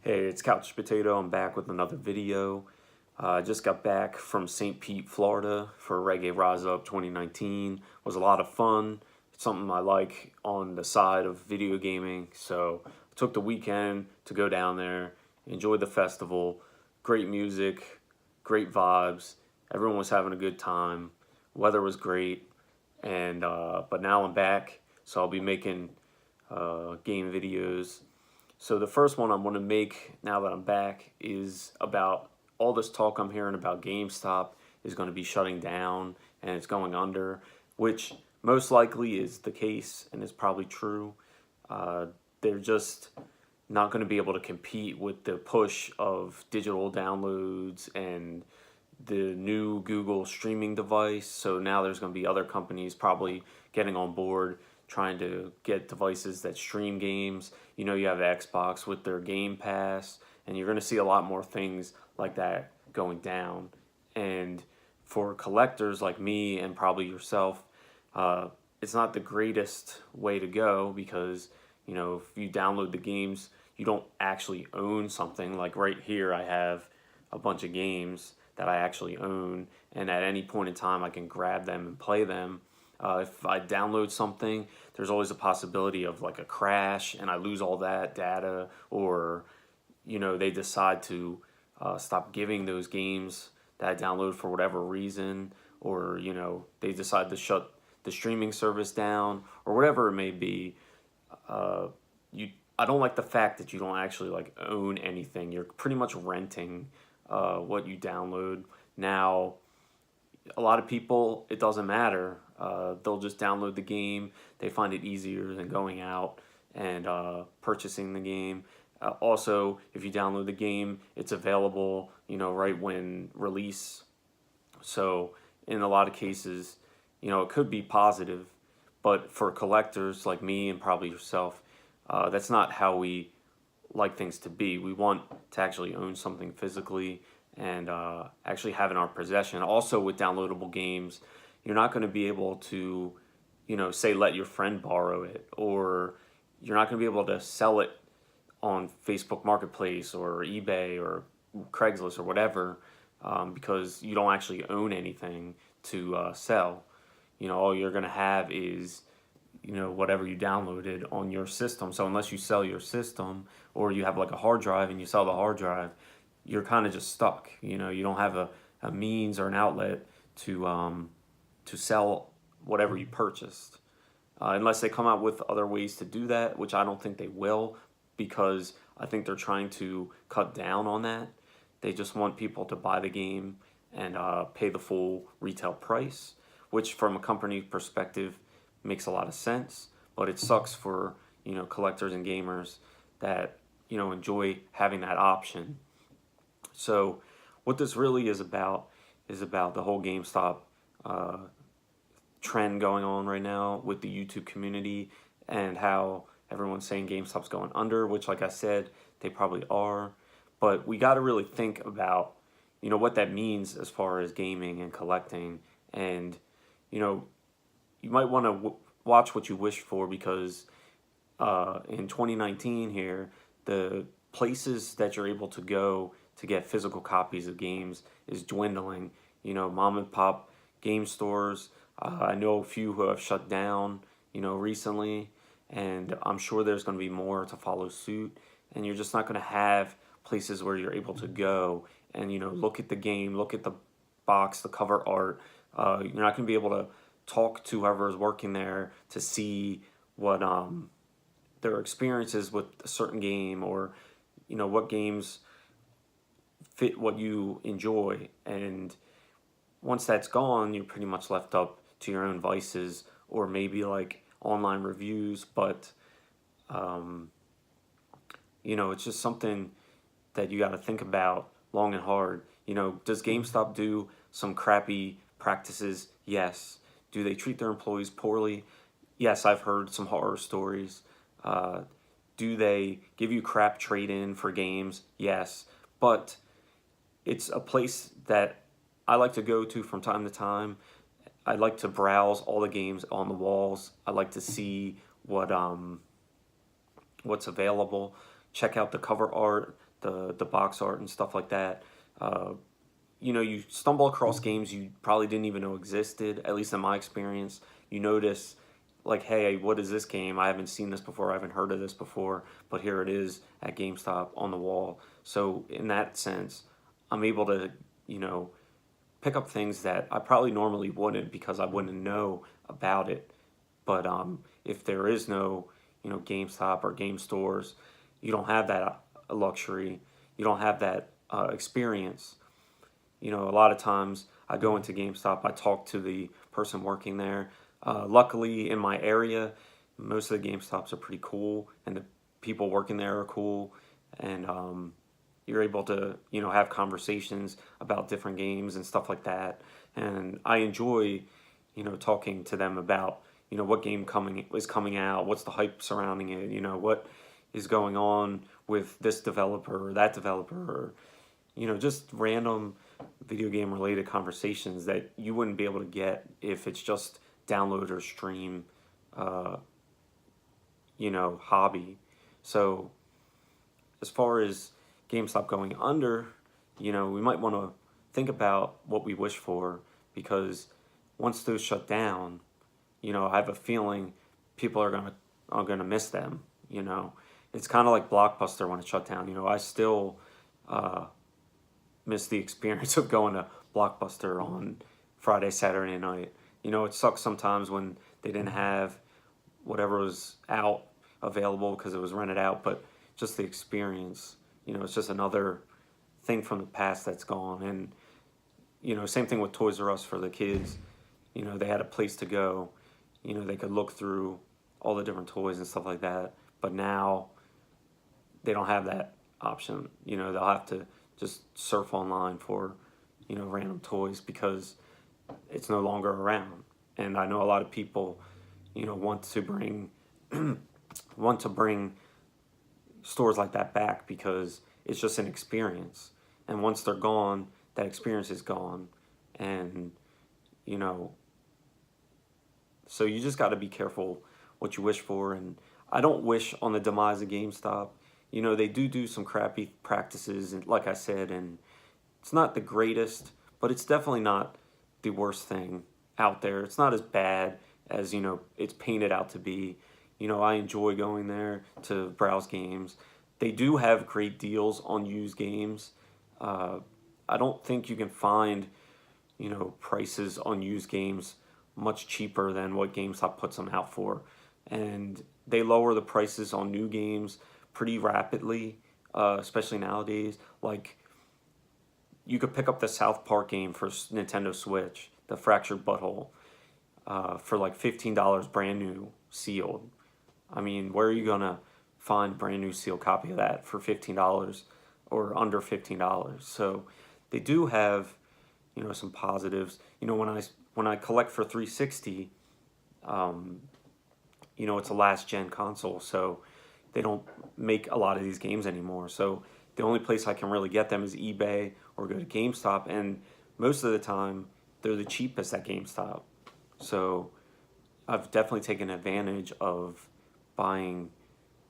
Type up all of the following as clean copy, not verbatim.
Hey, it's Couch Potato. I'm back with another video. I just got back from St. Pete, Florida for Reggae Rise Up 2019. It was a lot of fun. It's something I like on the side of video gaming. So I took the weekend to go down there, enjoy the festival. Great music, great vibes. Everyone was having a good time. Weather was great. And but now I'm back, so I'll be making game videos. So the first one I'm going to make now that I'm back is about all this talk I'm hearing about GameStop is going to be shutting down and it's going under, which most likely is the case and is probably true. They're just not going to be able to compete with the push of digital downloads and the new Google streaming device. So now there's going to be other companies probably getting on board trying to get devices that stream games. You know, you have Xbox with their Game Pass, and you're going to see a lot more things like that going down. And for collectors like me and probably yourself, it's not the greatest way to go because, you know, if you download the games, you don't actually own something. Like right here, I have a bunch of games that I actually own, and at any point in time, I can grab them and play them. If I download something, there's always a possibility of like a crash and I lose all that data, or you know they decide to stop giving those games that I download for whatever reason, or you know they decide to shut the streaming service down or whatever it may be. You, I don't like the fact that you don't actually like own anything. You're pretty much renting what you download. Now, a lot of people, it doesn't matter. They'll just download the game. They find it easier than going out and purchasing the game. Also, if you download the game, it's available, you know, right when release. So in a lot of cases, you know, it could be positive, but for collectors like me and probably yourself, that's not how we like things to be. We want to actually own something physically and actually have in our possession. Also, with downloadable games, you're not going to be able to, you know, say let your friend borrow it, or you're not going to be able to sell it on Facebook Marketplace or eBay or Craigslist or whatever, because you don't actually own anything to sell. You know, all you're going to have is, you know, whatever you downloaded on your system. So unless you sell your system or you have like a hard drive and you sell the hard drive, you're kind of just stuck. You know, you don't have a means or an outlet to sell whatever you purchased, unless they come out with other ways to do that, which I don't think they will, because I think they're trying to cut down on that. They just want people to buy the game and pay the full retail price, which from a company perspective makes a lot of sense, but it sucks for, you know, collectors and gamers that, you know, enjoy having that option. So what this really is about the whole GameStop uh, trend going on right now with the YouTube community, and how everyone's saying GameStop's going under, which like I said, they probably are. But we got to really think about, you know, what that means as far as gaming and collecting. And, you know, you might want to watch what you wish for, because in 2019 here, the places that you're able to go to get physical copies of games is dwindling. You know, mom and pop game stores, I know a few who have shut down, you know, recently, and I'm sure there's going to be more to follow suit. And you're just not going to have places where you're able to go and, you know, look at the game, look at the box, the cover art. You're not going to be able to talk to whoever is working there to see what their experiences with a certain game, or you know what games fit what you enjoy. And once that's gone, you're pretty much left up to your own vices, or maybe like online reviews. But you know, it's just something that you got to think about long and hard. You know, does GameStop do some crappy practices? Yes. Do they treat their employees poorly? Yes, I've heard some horror stories. Do they give you crap trade-in for games? Yes. But it's a place that I like to go to from time to time. I like to browse all the games on the walls. I like to see what's available. Check out the cover art, the box art and stuff like that. You know, you stumble across games you probably didn't even know existed, at least in my experience. You notice, like, hey, what is this game? I haven't seen this before, I haven't heard of this before, but here it is at GameStop on the wall. So in that sense, I'm able to, you know, pick up things that I probably normally wouldn't because I wouldn't know about it. But if there is no, you know, GameStop or game stores, you don't have that luxury. You don't have that experience. You know, a lot of times I go into GameStop, I talk to the person working there. Luckily, in my area, most of the GameStops are pretty cool, and the people working there are cool, and you're able to, you know, have conversations about different games and stuff like that. And I enjoy, you know, talking to them about, you know, what game is coming out, what's the hype surrounding it, you know, what is going on with this developer or that developer, or, you know, just random video game related conversations that you wouldn't be able to get if it's just download or stream, you know, hobby. So as far as GameStop going under, you know, we might want to think about what we wish for, because once those shut down, you know, I have a feeling people are gonna miss them. You know, it's kind of like Blockbuster when it shut down. You know, I still miss the experience of going to Blockbuster on Friday, Saturday night. You know, it sucks sometimes when they didn't have whatever was out available because it was rented out, but just the experience, you know, it's just another thing from the past that's gone. And, you know, same thing with Toys R Us for the kids. You know, they had a place to go. You know, they could look through all the different toys and stuff like that. But now they don't have that option. You know, they'll have to just surf online for, you know, random toys because it's no longer around. And I know a lot of people, you know, want to bring want to bring stores like that back because it's just an experience. And once they're gone, that experience is gone. And, you know, so you just got to be careful what you wish for. And I don't wish on the demise of GameStop. You know, they do some crappy practices, and like I said, and it's not the greatest, but it's definitely not the worst thing out there. It's not as bad as, you know, it's painted out to be. You know, I enjoy going there to browse games. They do have great deals on used games. I don't think you can find, you know, prices on used games much cheaper than what GameStop puts them out for. And they lower the prices on new games pretty rapidly, especially nowadays. Like, you could pick up the South Park game for Nintendo Switch, the Fractured Butthole, for like $15 brand new, sealed. I mean, where are you gonna find a brand new sealed copy of that for $15 or under $15? So they do have, you know, some positives. You know, when I collect for 360, you know, it's a last gen console, so they don't make a lot of these games anymore. So the only place I can really get them is eBay or go to GameStop, and most of the time they're the cheapest at GameStop. So I've definitely taken advantage of buying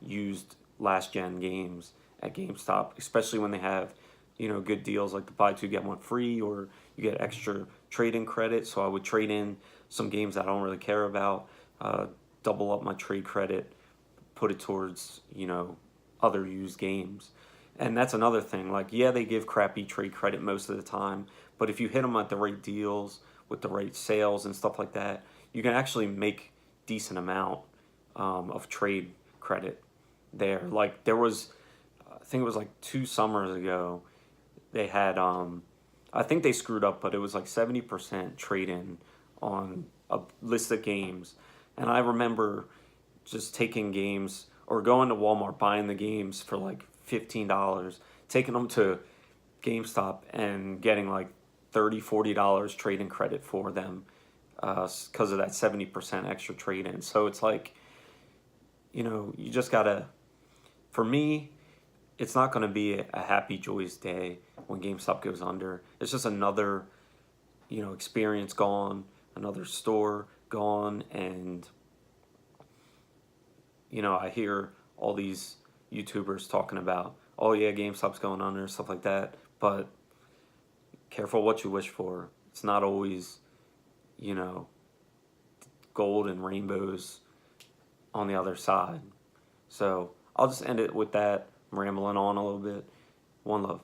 used last gen games at GameStop, especially when they have, you know, good deals like the buy two get one free, or you get extra trade-in credit. So I would trade in some games that I don't really care about, double up my trade credit, put it towards, you know, other used games. And that's another thing. Like, yeah, they give crappy trade credit most of the time, but if you hit them at the right deals with the right sales and stuff like that, you can actually make decent amount of trade credit there. Like, there was, I think it was like 2 summers ago, they had, I think they screwed up, but it was like 70% trade-in on a list of games. And I remember just taking games, or going to Walmart, buying the games for like $15, taking them to GameStop and getting like $30, $40 trade-in credit for them because of that 70% extra trade-in. So it's like, you know, you just gotta, for me, it's not going to be a happy, joyous day when GameStop goes under. It's just another, you know, experience gone, another store gone. And, you know, I hear all these YouTubers talking about, oh yeah, GameStop's going under, stuff like that. But careful what you wish for. It's not always, you know, gold and rainbows on the other side. So I'll just end it with that. I'm rambling on a little bit. One love.